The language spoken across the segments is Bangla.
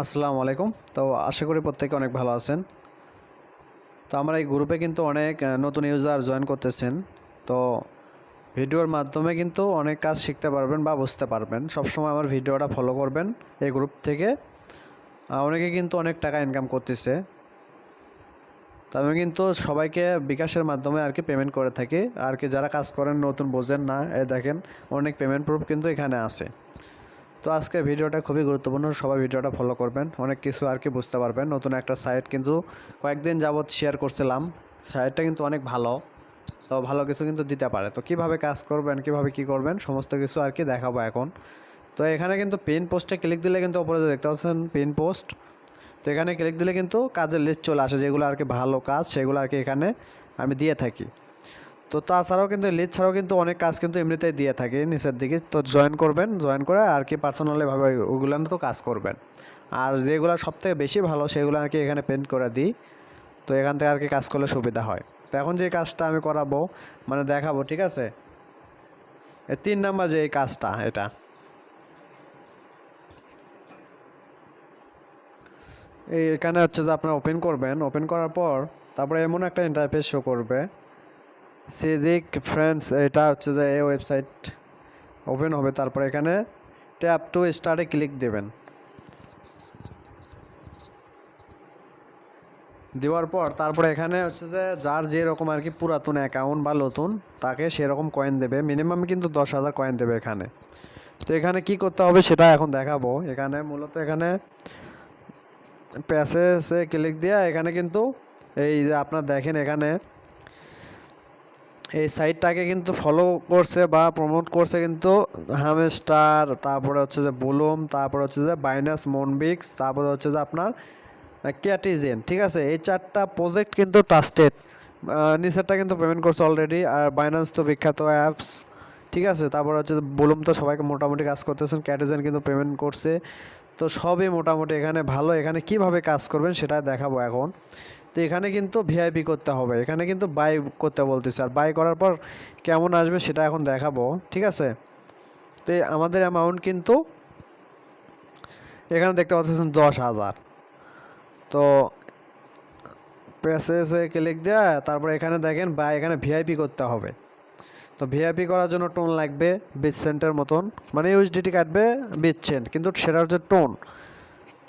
আসসালামু আলাইকুম। তো আশা করি প্রত্যেকে অনেক ভালো আছেন। তো আমার এই গ্রুপে কিন্তু অনেক নতুন ইউজার জয়েন করতেছেন। তো ভিডিওর মাধ্যমে কিন্তু অনেক কাজ শিখতে পারবেন বা বুঝতে পারবেন। সবসময় আমার ভিডিওটা ফলো করবেন। এই গ্রুপ থেকে অনেকে কিন্তু অনেক টাকা ইনকাম করতেছে। তো আমি কিন্তু সবাইকে বিকাশের মাধ্যমে আর কি পেমেন্ট করে থাকি। আর কি যারা কাজ করেন নতুন বোঝেন না, এই দেখেন অনেক পেমেন্ট প্রুফ কিন্তু এখানে আছে। তো আজকে ভিডিওটা খুবই গুরুত্বপূর্ণ, সবাই ভিডিওটা ফলো করবেন, অনেক কিছু আর কি বুঝতে পারবেন। নতুন একটা সাইট কিন্তু কয়েকদিন যাবত শেয়ার করছিলাম, সাইটটা কিন্তু অনেক ভালো। তো ভালো কিছু কিন্তু দিতে পারে। তো কিভাবে কাজ করবেন, কিভাবে কি করবেন, সমস্ত কিছু আর কি দেখাবো এখন। তো এখানে কিন্তু পিন পোস্টে ক্লিক দিলে কিন্তু উপরে দেখতে পাচ্ছেন পিন পোস্ট। তো এখানে ক্লিক দিলে কিন্তু কাজের লিস্ট চলে আসে, যেগুলো আর কি ভালো কাজ সেগুলো আর কি এখানে আমি দিয়ে থাকি। তো তাছাড়াও কিন্তু লিড ছাড়াও কিন্তু অনেক কাজ কিন্তু এমনিতেই দিয়ে থাকি নিচের দিকে। তো জয়েন করবেন, জয়েন করে আর কি পার্সোনালিভাবে ওগুলো তো কাজ করবেন। আর যেগুলো সবথেকে বেশি ভালো সেগুলো আর কি এখানে পেন্ট করে দিই। তো এখান থেকে আর কি কাজ করলে সুবিধা হয়। তো এখন যে কাজটা আমি করাবো মানে দেখাবো, ঠিক আছে? 3 নাম্বার যে এই কাজটা, এটা এখানে হচ্ছে যে আপনারা ওপেন করবেন। ওপেন করার পর তারপরে এমন একটা ইন্টারফেস শো করবে, সিদিক ফ্রেন্ডস। এটা হচ্ছে যে এই ওয়েবসাইট ওপেন হবে। তারপর এখানে ট্যাপ টু স্টার্টে ক্লিক দেবেন। দেওয়ার পর তারপরে এখানে হচ্ছে যে যার যেরকম আর কি পুরাতন অ্যাকাউন্ট বা নতুন, তাকে সেরকম কয়েন দেবে। মিনিমাম কিন্তু 10,000 কয়েন দেবে এখানে। তো এখানে কি করতে হবে সেটা এখন দেখাবো। এখানে মূলত এখানে প্যাসেজে ক্লিক দিয়ে এখানে কিন্তু এই যে আপনার দেখেন এখানে এই সাইটটাকে কিন্তু ফলো করছে বা প্রমোট করছে কিন্তু হামস্টার, তারপরে হচ্ছে যে বুলুম, তারপরে হচ্ছে যে বাইনাস মনবিক্স, তারপরে হচ্ছে যে আপনার ক্যাটিজেন। ঠিক আছে, এই 4টা প্রজেক্ট কিন্তু ট্রাস্টেড। নিচেরটা কিন্তু পেমেন্ট করছে অলরেডি। আর বাইন্যান্স তো বিখ্যাত অ্যাপস, ঠিক আছে। তারপর হচ্ছে বুলুম তো সবাইকে মোটামুটি কাজ করতেছেন, ক্যাটিজেন কিন্তু পেমেন্ট করছে। তো সবই মোটামুটি এখানে ভালো। এখানে কিভাবে কাজ করবেন সেটা দেখাবো এখন। তো এখানে কিন্তু ভিআইপি করতে হবে, এখানে কিন্তু বাই করতে বলতেছে। আর বাই করার পর কেমন আসবে সেটা এখন দেখাবো, ঠিক আছে। তো আমাদের অ্যামাউন্ট কিন্তু এখানে দেখতে পাচ্ছেন 10,000। তো প্যাসেজে ক্লিক দেওয়া, তারপর এখানে দেখেন বা এখানে ভিআইপি করতে হবে। তো ভিআইপি করার জন্য টোন লাগবে বিট সেন্টের মতন, মানে ইউএসডিটি কাটবে বিট সেন্ট, কিন্তু সেটা হচ্ছে টোন।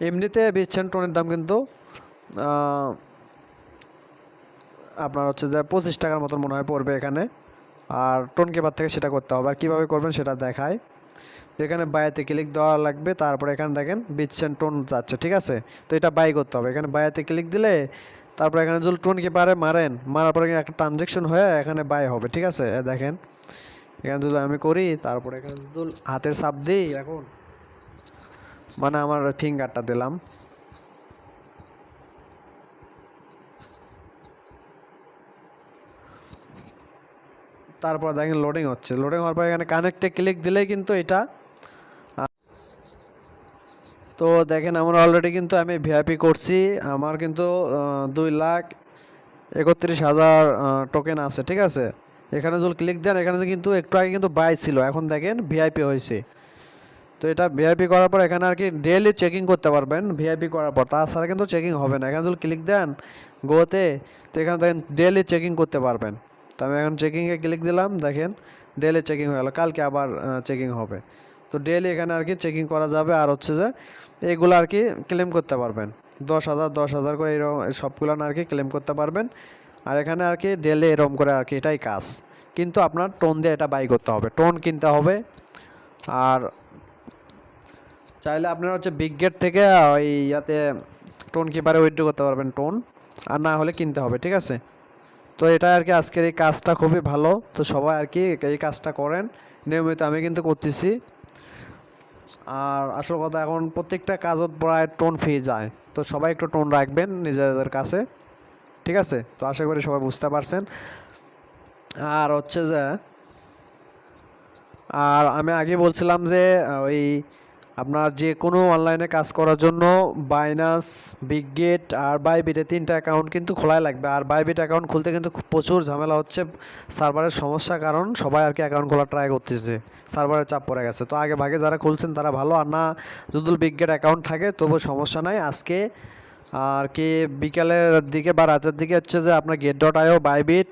এমনিতে বিট সেন্ট টোনের দাম কিন্তু আপনার হচ্ছে যে 25 টাকার মতন মনে হয় পড়বে এখানে। আর টোন কেবার থেকে সেটা করতে হবে। আর কীভাবে করবেন সেটা দেখায়। এখানে বাইতে ক্লিক দেওয়া লাগবে। তারপরে এখানে দেখেন বিট সেন্ট টোন যাচ্ছে, ঠিক আছে। তো এটা বাই করতে হবে। এখানে বাইতে ক্লিক দিলে তারপরে এখানে যদি টোন কিপারে মারার পরে একটা ট্রানজ্যাকশন হয়ে এখানে বাই হবে, ঠিক আছে। দেখেন এখানে যদি আমি করি, তারপরে এখানে যদি হাতের ছাপ দিই, এখন মানে আমার ফিঙ্গারটা দিলাম, তারপর দেখেন লোডিং হচ্ছে। লোডিং হওয়ার পর এখানে কানেক্টে ক্লিক দিলেই কিন্তু এটা। তো দেখেন আমরা অলরেডি কিন্তু আমি ভিআইপি করছি। আমার কিন্তু 2,31,000 টোকেন আছে, ঠিক আছে। এখানে যদি ক্লিক দেন, এখানে কিন্তু একটু আগে কিন্তু বাই ছিল, এখন দেখেন ভিআইপি হয়েছে। তো এটা ভিআইপি করার পর এখানে আর কি ডেইলি চেকিং করতে পারবেন ভিআইপি করার পর, তাছাড়া কিন্তু চেকিং হবে না। এখানে যদি ক্লিক দেন গোতে, তো এখানে দেখেন ডেইলি চেকিং করতে পারবেন। তো আমি এখন চেকিংয়ে ক্লিক দিলাম, দেখেন ডেইলি চেকিং হয়ে গেল, কালকে আবার চেকিং হবে। তো ডেইলি এখানে আর কি চেকিং করা যাবে। আর হচ্ছে যে এইগুলো আর কি ক্লেম করতে পারবেন 10,000 10,000 করে, এরকম সবগুলো আর কি ক্লেম করতে পারবেন। আর এখানে আর কি ডেইলি এরকম করে আর কি, এটাই কাজ। কিন্তু আপনার টোন দিয়ে এটা বাই করতে হবে, টোন কিনতে হবে। আর চাইলে আপনারা হচ্ছে বিগ গেট থেকে ওই ইয়াতে টোন কিপারে উইথড্র করতে পারবেন টোন, আর না হলে কিনতে হবে, ঠিক আছে। তো এটা আর কি আজকের এই কাজটা খুবই ভালো। তো সবাই আর কি এই কাজটা করেন নিয়মিত, আমি কিন্তু করতেছি। আর আসল কথা, এখন প্রত্যেকটা কাজত প্রায় টোন ফি যায়। তো সবাই একটু টোন রাখবেন নিজেদের কাছে, ঠিক আছে। তো আশা করি সবাই বুঝতে পারছেন। আর হচ্ছে যে আর আমি আগে বলছিলাম যে ওই আপনার যে কোনো অনলাইনে কাজ করার জন্য বাইনান্স, বিগগেট আর বাইবিটে 3টা অ্যাকাউন্ট কিন্তু খোলাই লাগবে। আর বাইবিট অ্যাকাউন্ট খুলতে কিন্তু প্রচুর ঝামেলা হচ্ছে, সার্ভারের সমস্যা, কারণ সবাই আর কি অ্যাকাউন্ট খোলা ট্রাই করতেছে, সার্ভারের চাপ পড়ে গেছে। তো আগে ভাগে যারা খুলছেন তারা ভালো, আর না যদি বিগগেট অ্যাকাউন্ট থাকে তবু সমস্যা নাই। আজকে আর কি বিকালের দিকে বা রাতের দিকে হচ্ছে যে আপনার get.io, বাইবিট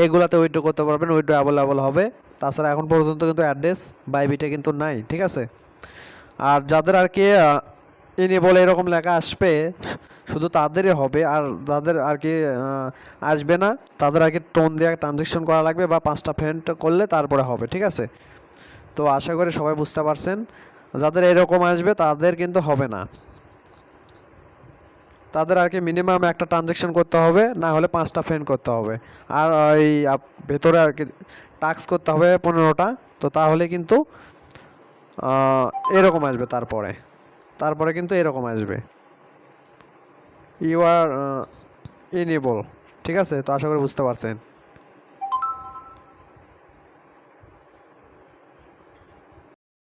এগুলাতে উইথড্র করতে পারবেন, উইথড্র অ্যাভেলেবল হবে। তাছাড়া এখন পর্যন্ত কিন্তু অ্যাড্রেস বাইবিটে কিন্তু নাই, ঠিক আছে। আর যাদের আর কি ইনেবল এরকম লেখা আসবে শুধু তাদেরই হবে, আর যাদের আর কি আসবে না তাদের আর কি টোন দিয়ে ট্রানজ্যাকশন করা লাগবে বা 5টা ফ্রেন্ড করলে তারপরে হবে, ঠিক আছে। তো আশা করি সবাই বুঝতে পারছেন, যাদের এরকম আসবে তাদের কিন্তু হবে না, তাদের আর কি মিনিমাম একটা ট্রানজ্যাকশন করতে হবে, না হলে 5টা ফ্রেন্ড করতে হবে। আর ওই ভেতরে আর কি টাস্ক করতে হবে 15টা। তো তাহলে কিন্তু এরকম আসবে, তারপরে তারপরে কিন্তু এরকম আসবে, ইউ আর ইনেবল, ঠিক আছে। তো আশা করি বুঝতে পারছেন।